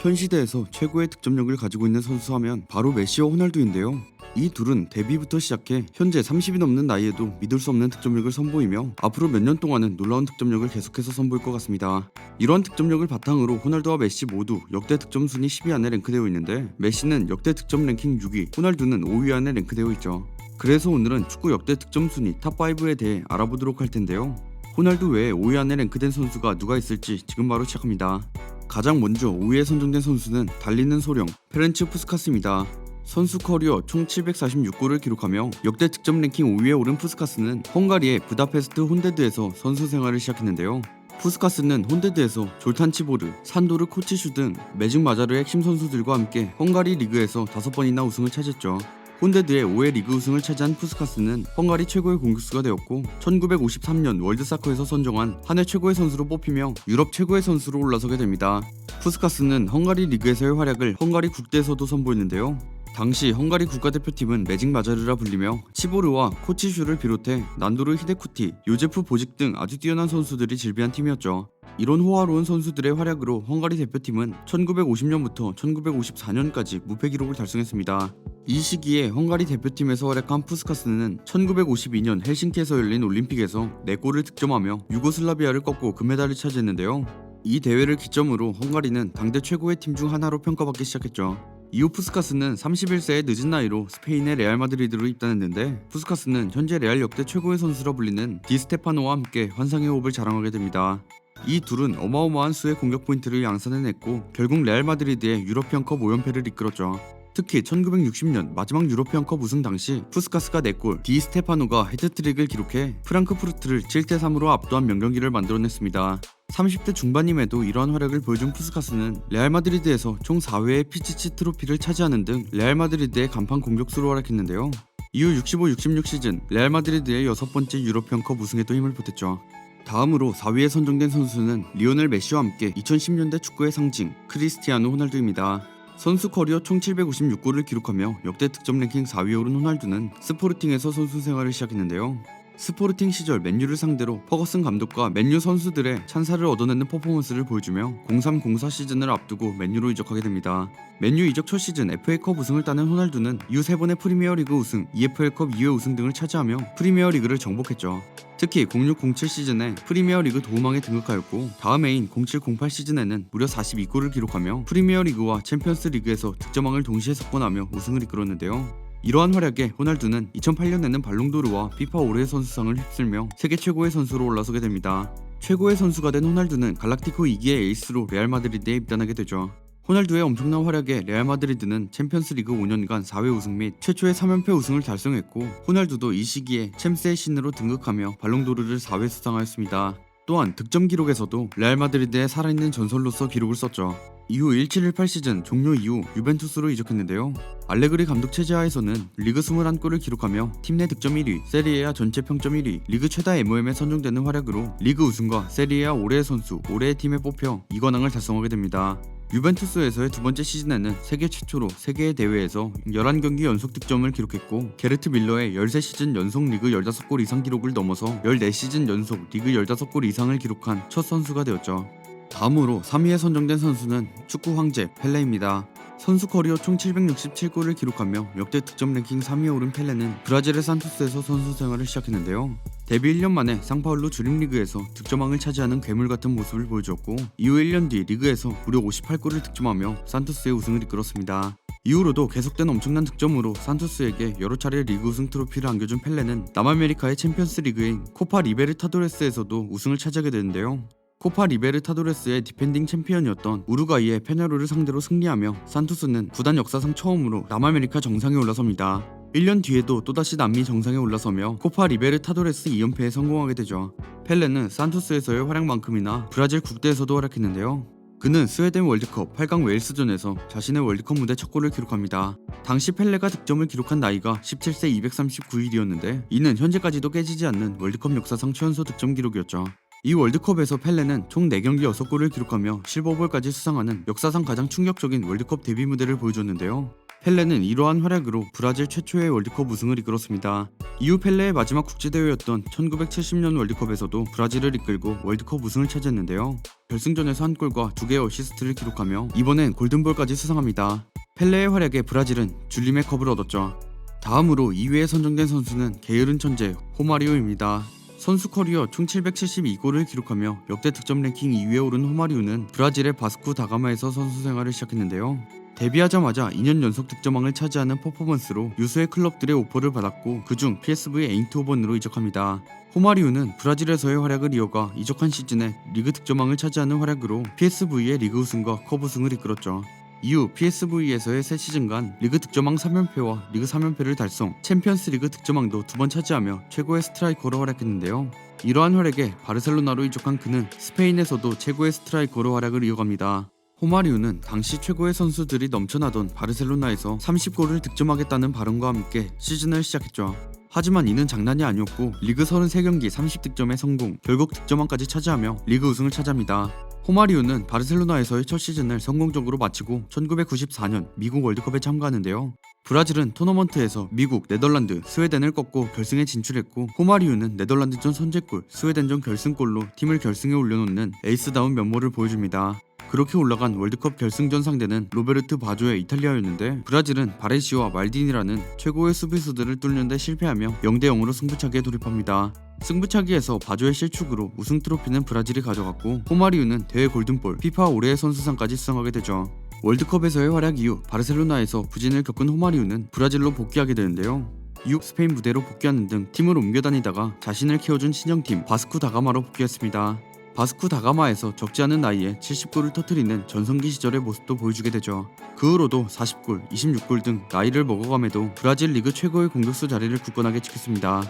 현 시대에서 최고의 득점력을 가지고 있는 선수 하면 바로 메시와 호날두인데요. 이 둘은 데뷔부터 시작해 현재 30이 넘는 나이에도 믿을 수 없는 득점력을 선보이며 앞으로 몇 년 동안은 놀라운 득점력을 계속해서 선보일 것 같습니다. 이러한 득점력을 바탕으로 호날두와 메시 모두 역대 득점 순위 10위 안에 랭크되어 있는데, 메시는 역대 득점 랭킹 6위, 호날두는 5위 안에 랭크되어 있죠. 그래서 오늘은 축구 역대 득점 순위 탑5에 대해 알아보도록 할 텐데요. 호날두 외에 5위 안에 랭크된 선수가 누가 있을지 지금 바로 시작합니다. 가장 먼저 5위에 선정된 선수는 달리는 소령 페렌츠 푸스카스입니다. 선수 커리어 총 746골을 기록하며 역대 득점 랭킹 5위에 오른 푸스카스는 헝가리의 부다페스트 혼데드에서 선수 생활을 시작했는데요. 푸스카스는 혼데드에서 졸탄 치보르, 산도르 코치슈 등 매직 마자르의 핵심 선수들과 함께 헝가리 리그에서 5번이나 우승을 차지했죠. 혼데드의 5회 리그 우승을 차지한 푸스카스는 헝가리 최고의 공격수가 되었고 1953년 월드사커에서 선정한 한 해 최고의 선수로 뽑히며 유럽 최고의 선수로 올라서게 됩니다. 푸스카스는 헝가리 리그에서의 활약을 헝가리 국대에서도 선보였는데요. 당시 헝가리 국가대표팀은 매직 마자르라 불리며 치보르와 코치슈를 비롯해 난도르 히데쿠티, 요제프 보직 등 아주 뛰어난 선수들이 질비한 팀이었죠. 이런 호화로운 선수들의 활약으로 헝가리 대표팀은 1950년부터 1954년까지 무패 기록을 달성했습니다. 이 시기에 헝가리 대표팀에서 활약한 푸스카스는 1952년 헬싱키에서 열린 올림픽에서 4골을 득점하며 유고슬라비아를 꺾고 금메달을 차지했는데요. 이 대회를 기점으로 헝가리는 당대 최고의 팀 중 하나로 평가받기 시작했죠. 이후 푸스카스는 31세의 늦은 나이로 스페인의 레알 마드리드로 입단했는데, 푸스카스는 현재 레알 역대 최고의 선수라 불리는 디스테파노와 함께 환상의 호흡을 자랑하게 됩니다. 이 둘은 어마어마한 수의 공격 포인트를 양산해냈고 결국 레알 마드리드의 유러피언컵 5연패를 이끌었죠. 특히 1960년 마지막 유러피언컵 우승 당시 푸스카스가 4골, 디스테파노가 헤트트릭을 기록해 프랑크푸르트를 7대3으로 압도한 명경기를 만들어냈습니다. 30대 중반임에도 이러한 활약을 보여준 푸스카스는 레알 마드리드에서 총 4회의 피치치 트로피를 차지하는 등 레알 마드리드의 간판 공격수로 활약했는데요. 이후 65-66 시즌 레알 마드리드의 6번째 유러피언컵 우승에도 힘을 보탰죠. 다음으로 4위에 선정된 선수는 리오넬 메시와 함께 2010년대 축구의 상징 크리스티아노 호날두입니다. 선수 커리어 총 756골을 기록하며 역대 득점 랭킹 4위에 오른 호날두는 스포르팅에서 선수 생활을 시작했는데요. 스포르팅 시절 맨유를 상대로 퍼거슨 감독과 맨유 선수들의 찬사를 얻어내는 퍼포먼스를 보여주며 03-04 시즌을 앞두고 맨유로 이적하게 됩니다. 맨유 이적 첫 시즌 FA컵 우승을 따낸 호날두는 이후 3번의 프리미어리그 우승, EFL컵 2회 우승 등을 차지하며 프리미어리그를 정복했죠. 특히 06-07 시즌에 프리미어리그 도움왕에 등극하였고 다음 해인 07-08 시즌에는 무려 42골을 기록하며 프리미어리그와 챔피언스리그에서 득점왕을 동시에 석권하며 우승을 이끌었는데요. 이러한 활약에 호날두는 2008년에는 발롱도르와 피파 올해의 선수상을 휩쓸며 세계 최고의 선수로 올라서게 됩니다. 최고의 선수가 된 호날두는 갈락티코 2기의 에이스로 레알 마드리드에 입단하게 되죠. 호날두의 엄청난 활약에 레알 마드리드는 챔피언스리그 5년간 4회 우승 및 최초의 3연패 우승을 달성했고, 호날두도 이 시기에 챔스의 신으로 등극하며 발롱도르를 4회 수상하였습니다. 또한 득점 기록에서도 레알 마드리드의 살아있는 전설로서 기록을 썼죠. 이후 17-18 시즌 종료 이후 유벤투스로 이적했는데요. 알레그리 감독 체제하에서는 리그 21골을 기록하며 팀 내 득점 1위, 세리에아 전체 평점 1위, 리그 최다 MOM에 선정되는 활약으로 리그 우승과 세리에아 올해의 선수, 올해의 팀에 뽑혀 2관왕을 달성하게 됩니다. 유벤투스에서의 두 번째 시즌에는 세계 최초로 세계의 대회에서 11경기 연속 득점을 기록했고, 게르트 밀러의 13시즌 연속 리그 15골 이상 기록을 넘어서 14시즌 연속 리그 15골 이상을 기록한 첫 선수가 되었죠. 다음으로 3위에 선정된 선수는 축구 황제 펠레입니다. 선수 커리어 총 767골을 기록하며 역대 득점 랭킹 3위에 오른 펠레는 브라질의 산토스에서 선수 생활을 시작했는데요. 데뷔 1년 만에 상파울루 주림리그에서 득점왕을 차지하는 괴물같은 모습을 보여주었고, 이후 1년 뒤 리그에서 무려 58골을 득점하며 산토스의 우승을 이끌었습니다. 이후로도 계속된 엄청난 득점으로 산토스에게 여러 차례 리그 우승 트로피를 안겨준 펠레는 남아메리카의 챔피언스 리그인 코파 리베르타도레스에서도 우승을 차지하게 되는데요. 코파 리베르타도레스의 디펜딩 챔피언이었던 우루과이의 페냐로를 상대로 승리하며 산토스는 구단 역사상 처음으로 남아메리카 정상에 올라섭니다. 1년 뒤에도 또다시 남미 정상에 올라서며 코파 리베르타도레스 2연패에 성공하게 되죠. 펠레는 산토스에서의 활약만큼이나 브라질 국대에서도 활약했는데요. 그는 스웨덴 월드컵 8강 웨일스전에서 자신의 월드컵 무대 첫 골을 기록합니다. 당시 펠레가 득점을 기록한 나이가 17세 239일이었는데 이는 현재까지도 깨지지 않는 월드컵 역사상 최연소 득점 기록이었죠. 이 월드컵에서 펠레는 총 4경기 6골을 기록하며 실버볼까지 수상하는 역사상 가장 충격적인 월드컵 데뷔 무대를 보여줬는데요. 펠레는 이러한 활약으로 브라질 최초의 월드컵 우승을 이끌었습니다. 이후 펠레의 마지막 국제대회였던 1970년 월드컵에서도 브라질을 이끌고 월드컵 우승을 차지했는데요. 결승전에서 한 골과 2개의 어시스트를 기록하며 이번엔 골든볼까지 수상합니다. 펠레의 활약에 브라질은 줄림의 컵을 얻었죠. 다음으로 2위에 선정된 선수는 게으른 천재 호마리오입니다. 선수 커리어 총 772골을 기록하며 역대 득점 랭킹 2위에 오른 호마리오는 브라질의 바스쿠 다가마에서 선수 생활을 시작했는데요. 데뷔하자마자 2년 연속 득점왕을 차지하는 퍼포먼스로 유수의 클럽들의 오퍼를 받았고 그중 PSV 에인트호번으로 이적합니다. 호마리오는 브라질에서의 활약을 이어가 이적한 시즌에 리그 득점왕을 차지하는 활약으로 PSV의 리그 우승과 컵 우승을 이끌었죠. 이후 PSV에서의 새 시즌간 리그 득점왕 3연패와 리그 3연패를 달성, 챔피언스 리그 득점왕도 2번 차지하며 최고의 스트라이커로 활약했는데요. 이러한 활약에 바르셀로나로 이적한 그는 스페인에서도 최고의 스트라이커로 활약을 이어갑니다. 호마리오는 당시 최고의 선수들이 넘쳐나던 바르셀로나에서 30골을 득점하겠다는 발언과 함께 시즌을 시작했죠. 하지만 이는 장난이 아니었고 리그 33경기 30득점에 성공, 결국 득점왕까지 차지하며 리그 우승을 차지합니다. 호마리오는 바르셀로나에서의 첫 시즌을 성공적으로 마치고 1994년 미국 월드컵에 참가하는데요. 브라질은 토너먼트에서 미국, 네덜란드, 스웨덴을 꺾고 결승에 진출했고 호마리오는 네덜란드전 선제골, 스웨덴전 결승골로 팀을 결승에 올려놓는 에이스다운 면모를 보여줍니다. 그렇게 올라간 월드컵 결승전 상대는 로베르트 바조의 이탈리아였는데 브라질은 바레시오와 말디니라는 최고의 수비수들을 뚫는데 실패하며 0대0으로 승부차기에 돌입합니다. 승부차기에서 바조의 실축으로 우승 트로피는 브라질이 가져갔고 호마리오는 대회 골든볼, 피파 올해의 선수상까지 수상하게 되죠. 월드컵에서의 활약 이후 바르셀로나에서 부진을 겪은 호마리오는 브라질로 복귀하게 되는데요. 이후 스페인 무대로 복귀하는 등 팀을 옮겨 다니다가 자신을 키워준 친정팀 바스쿠 다가마로 복귀했습니다. 바스쿠 다가마에서 적지 않은 나이에 70골을 터뜨리는 전성기 시절의 모습도 보여주게 되죠. 그 후로도 40골, 26골 등 나이를 먹어감에도 브라질 리그 최고의 공격수 자리를 굳건하게 지켰습니다.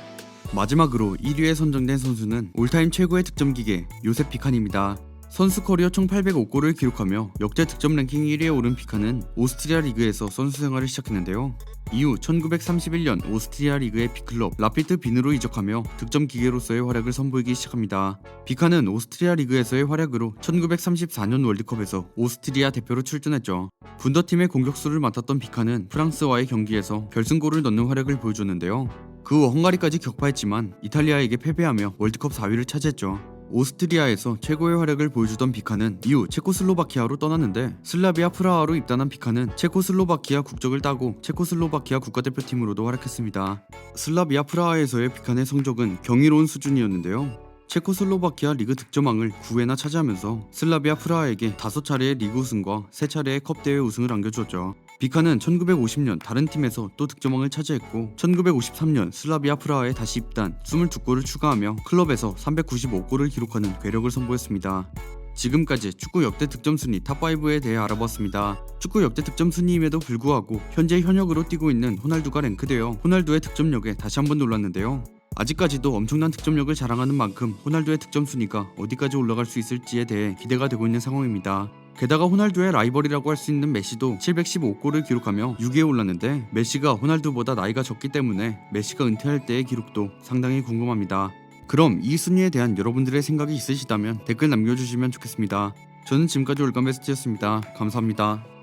마지막으로 1위에 선정된 선수는 올타임 최고의 득점 기계 요셉 비칸입니다. 선수 커리어 총 805골을 기록하며 역대 득점 랭킹 1위에 오른 비칸은 오스트리아 리그에서 선수 생활을 시작했는데요. 이후 1931년 오스트리아 리그의 B클럽 라피드 빈으로 이적하며 득점 기계로서의 활약을 선보이기 시작합니다. 비칸은 오스트리아 리그에서의 활약으로 1934년 월드컵에서 오스트리아 대표로 출전했죠. 분더팀의 공격수를 맡았던 비칸은 프랑스와의 경기에서 결승골을 넣는 활약을 보여줬는데요. 그 후 헝가리까지 격파했지만 이탈리아에게 패배하며 월드컵 4위를 차지했죠. 오스트리아에서 최고의 활약을 보여주던 비칸은 이후 체코슬로바키아로 떠났는데 슬라비아 프라하로 입단한 비칸은 체코슬로바키아 국적을 따고 체코슬로바키아 국가대표팀으로도 활약했습니다. 슬라비아 프라하에서의 비칸의 성적은 경이로운 수준이었는데요. 체코슬로바키아 리그 득점왕을 9회나 차지하면서 슬라비아 프라하에게 5차례의 리그 우승과 3차례의 컵대회 우승을 안겨주었죠. 비칸은 1950년 다른 팀에서 또 득점왕을 차지했고 1953년 슬라비아 프라하에 다시 입단 22골을 추가하며 클럽에서 395골을 기록하는 괴력을 선보였습니다. 지금까지 축구 역대 득점 순위 탑5에 대해 알아봤습니다. 축구 역대 득점 순위임에도 불구하고 현재 현역으로 뛰고 있는 호날두가 랭크되어 호날두의 득점력에 다시 한번 놀랐는데요. 아직까지도 엄청난 득점력을 자랑하는 만큼 호날두의 득점 순위가 어디까지 올라갈 수 있을지에 대해 기대가 되고 있는 상황입니다. 게다가 호날두의 라이벌이라고 할 수 있는 메시도 715골을 기록하며 6위에 올랐는데 메시가 호날두보다 나이가 적기 때문에 메시가 은퇴할 때의 기록도 상당히 궁금합니다. 그럼 이 순위에 대한 여러분들의 생각이 있으시다면 댓글 남겨주시면 좋겠습니다. 저는 지금까지 올감베스트였습니다. 감사합니다.